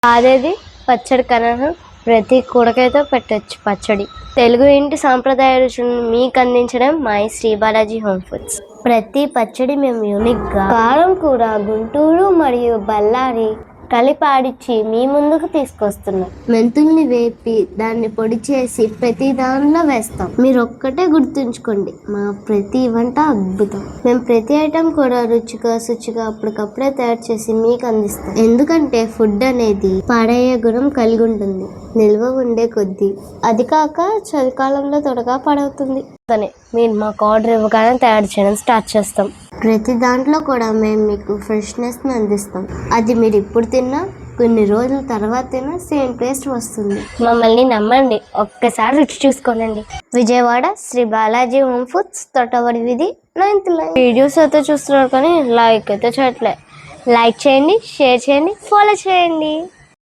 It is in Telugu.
అదేది పచ్చడి కనహం ప్రతి కూరగాయతో పెట్టచ్చు పచ్చడి. తెలుగు ఇంటి సాంప్రదాయ రుచులను మీకు అందించడం మా శ్రీ బాలాజీ హోమ్ ఫుడ్స్. ప్రతి పచ్చడి మేము యూనిక్గా కారం కూర గుంటూరు మరియు బళ్ళారి కలిపి ఆడిచ్చి మీ ముందుకు తీసుకొస్తున్నాం. మెంతుల్ని వేపి దాన్ని పొడి చేసి ప్రతి దానిలో వేస్తాం. మీరు ఒక్కటే గుర్తుంచుకోండి, మా ప్రతి వంట అద్భుతం. మేము ప్రతి ఐటెం కూడా రుచిగా శుచిగా అప్పటికప్పుడే తయారు చేసి మీకు అందిస్తాం. ఎందుకంటే ఫుడ్ అనేది పాడయ్యే గుణం కలిగి ఉంటుంది, నిల్వ ఉండే కొద్దీ. అది కాక చలికాలంలో త్వరగా పాడవుతుంది. మీరు మాకు ఆర్డర్ ఇవ్వగానే తయారు చేయడం స్టార్ట్ చేస్తాం. ప్రతి దాంట్లో కూడా మేము మీకు ఫ్రెష్నెస్ని అందిస్తాం. అది మీరు ఇప్పుడు తిన్నా కొన్ని రోజుల తర్వాత తిన్నా సేమ్ టేస్ట్ వస్తుంది. మమ్మల్ని నమ్మండి, ఒక్కసారి రుచి చూసుకోనండి. విజయవాడ శ్రీ బాలాజీ హోమ్ ఫుడ్స్, తోటవాడి వీధి, 9th లైన్. వీడియోస్ అయితే చూస్తున్నారు కానీ లైక్ అయితే చేయట్లే. లైక్ చేయండి, షేర్ చేయండి, ఫాలో చేయండి.